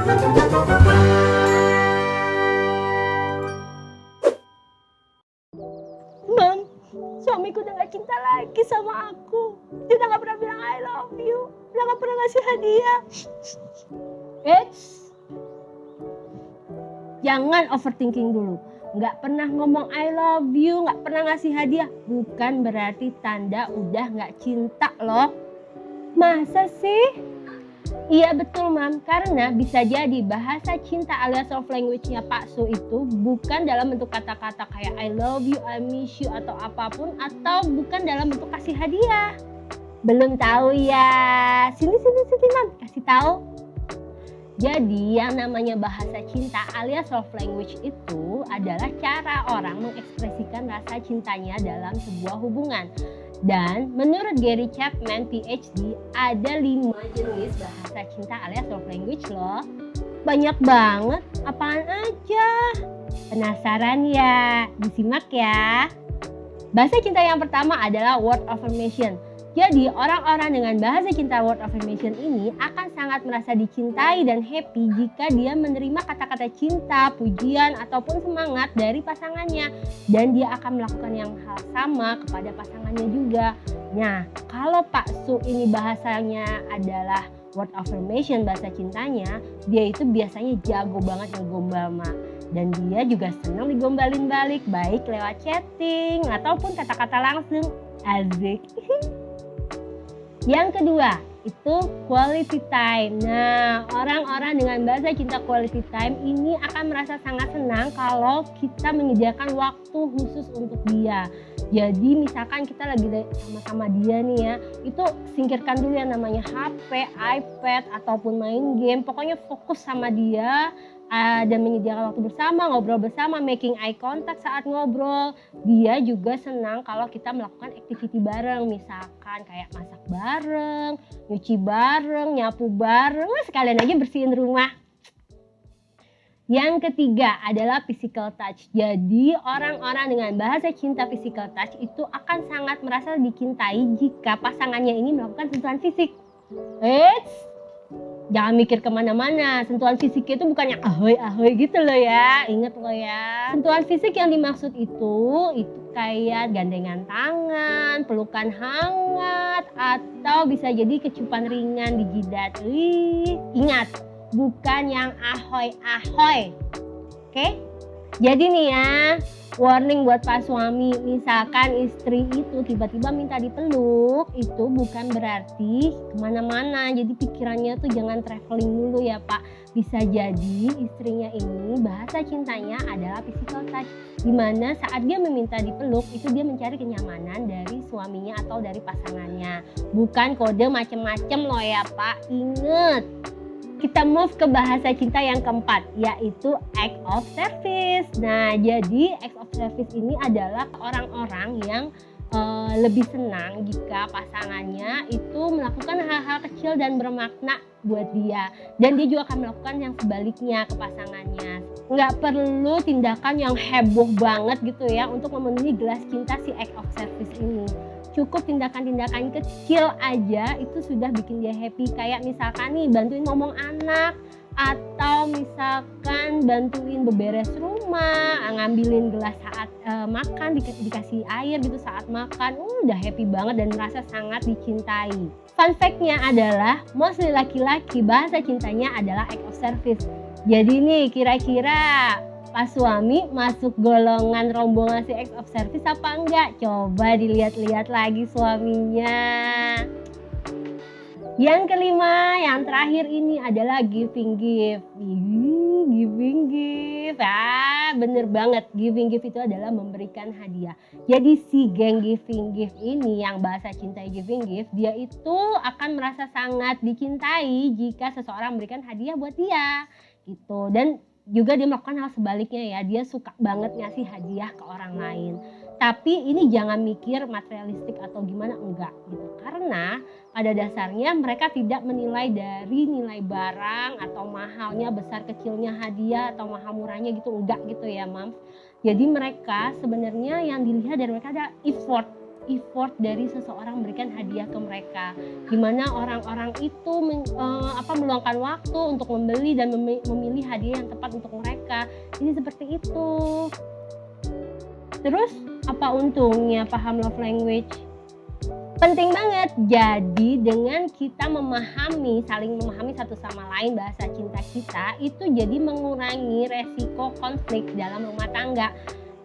Mam, suamiku udah gak cinta lagi sama aku. Dia udah gak pernah bilang I love you. Udah gak pernah ngasih hadiah. Jangan overthinking dulu. Gak pernah ngomong I love you, gak pernah ngasih hadiah, bukan berarti tanda udah gak cinta loh. Masa sih? Iya betul Mam, karena bisa jadi bahasa cinta alias love language-nya Pak Su itu bukan dalam bentuk kata-kata kayak I love you, I miss you atau apapun, atau bukan dalam bentuk kasih hadiah. Belum tahu ya? Sini Mam, kasih tahu. Jadi yang namanya bahasa cinta alias love language itu adalah cara orang mengekspresikan rasa cintanya dalam sebuah hubungan. Dan menurut Gary Chapman PhD ada 5 jenis bahasa cinta alias love language loh. Banyak banget, apaan aja? Penasaran ya? Disimak ya. Bahasa cinta yang pertama adalah word of affirmation. Jadi orang-orang dengan bahasa cinta word of affirmation ini akan sangat merasa dicintai dan happy jika dia menerima kata-kata cinta, pujian, ataupun semangat dari pasangannya. Dan dia akan melakukan yang hal sama kepada pasangannya juga. Nah, kalau Pak Su ini bahasanya adalah word of affirmation, bahasa cintanya, dia itu biasanya jago banget ngegombal Mak. Dan dia juga senang digombalin balik, baik lewat chatting ataupun kata-kata langsung. Asik. Yang kedua, itu quality time. Nah, orang-orang dengan bahasa cinta quality time ini akan merasa sangat senang kalau kita menyediakan waktu khusus untuk dia. Jadi misalkan kita lagi sama-sama dia nih ya, itu singkirkan dulu yang namanya HP, iPad, ataupun main game. Pokoknya fokus sama dia dan menyediakan waktu bersama, ngobrol bersama, making eye contact saat ngobrol. Dia juga senang kalau kita melakukan activity bareng, misalkan kayak masak bareng, nyuci bareng, nyapu bareng, sekalian aja bersihin rumah. Yang ketiga adalah physical touch. Jadi orang-orang dengan bahasa cinta physical touch itu akan sangat merasa dicintai jika pasangannya ini melakukan sentuhan fisik. Jangan mikir kemana-mana, sentuhan fisik itu bukannya ahoy gitu loh ya, inget loh ya. Sentuhan fisik yang dimaksud itu kayak gandengan tangan, pelukan hangat, atau bisa jadi kecupan ringan di jidat. Ingat, bukan yang ahoy. Oke? Jadi nih ya, warning buat Pak suami, misalkan istri itu tiba-tiba minta dipeluk, itu bukan berarti kemana-mana. Jadi pikirannya tuh jangan traveling dulu ya Pak. Bisa jadi istrinya ini bahasa cintanya adalah physical touch, dimana saat dia meminta dipeluk, itu dia mencari kenyamanan dari suaminya atau dari pasangannya. Bukan kode macem-macem loh ya Pak, inget. Kita move ke bahasa cinta yang keempat, yaitu act of service. Nah, jadi act of service ini adalah orang-orang yang lebih senang jika pasangannya itu melakukan hal-hal kecil dan bermakna buat dia. Dan dia juga akan melakukan yang sebaliknya ke pasangannya. Nggak perlu tindakan yang heboh banget gitu ya untuk memenuhi gelas cinta si act of service ini. Cukup tindakan-tindakan kecil aja itu sudah bikin dia happy. Kayak misalkan nih bantuin ngomong anak, atau misalkan bantuin beberes rumah, ngambilin gelas saat makan, dikasih air gitu saat makan. Udah happy banget dan merasa sangat dicintai. Fun fact-nya adalah mostly laki-laki bahasa cintanya adalah act of service. Jadi nih kira-kira Pak suami masuk golongan rombongan si act of service apa enggak? Coba dilihat-lihat lagi suaminya. Yang kelima, yang terakhir ini adalah giving gift. Giving gift. Bener banget. Giving gift itu adalah memberikan hadiah. Jadi si geng giving gift ini yang bahasa cintai giving gift, dia itu akan merasa sangat dicintai jika seseorang memberikan hadiah buat dia. Gitu. Dan juga dia melakukan hal sebaliknya ya, dia suka banget ngasih hadiah ke orang lain. Tapi ini jangan mikir materialistik atau gimana, enggak gitu. Karena pada dasarnya mereka tidak menilai dari nilai barang atau mahalnya, besar kecilnya hadiah atau mahal murahnya gitu, enggak gitu ya Mam. Jadi mereka sebenarnya yang dilihat dari mereka ada effort effort dari seseorang memberikan hadiah ke mereka. Gimana orang-orang itu meluangkan waktu untuk membeli dan memilih hadiah yang tepat untuk mereka. Ini seperti itu. Terus apa untungnya paham love language? Penting banget. Jadi dengan kita saling memahami satu sama lain bahasa cinta kita, itu jadi mengurangi resiko konflik dalam rumah tangga.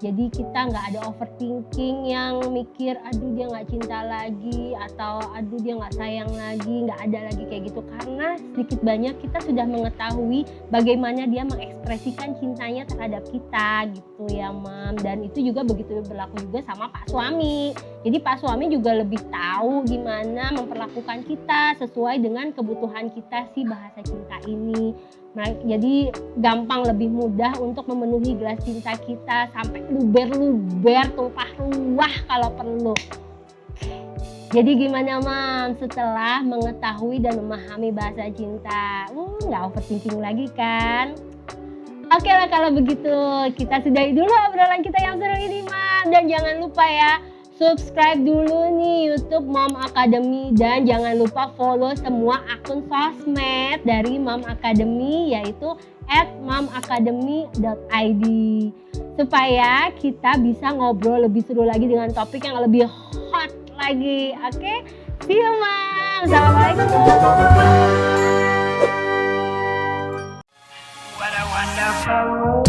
Jadi kita nggak ada overthinking yang mikir aduh dia nggak cinta lagi atau aduh dia nggak sayang lagi, nggak ada lagi kayak gitu, karena sedikit banyak kita sudah mengetahui bagaimana dia mengekspresikan cintanya terhadap kita gitu ya Mam. Dan itu juga begitu berlaku juga sama Pak Suami. Jadi Pak Suami juga lebih tahu gimana memperlakukan kita sesuai dengan kebutuhan kita si bahasa cinta ini. Jadi gampang, lebih mudah untuk memenuhi gelas cinta kita sampai luber-luber, tumpah ruah kalau perlu. Jadi gimana Mam setelah mengetahui dan memahami bahasa cinta? Nggak overthinking lagi kan? Oke lah kalau begitu, kita sudahi dulu obrolan kita yang seru ini Mam. Dan jangan lupa ya, subscribe dulu nih YouTube Mom Academy dan jangan lupa follow semua akun sosmed dari Mom Academy, yaitu @momacademy.id, supaya kita bisa ngobrol lebih seru lagi dengan topik yang lebih hot lagi. Oke? See you Mom. Assalamualaikum. What a wonderful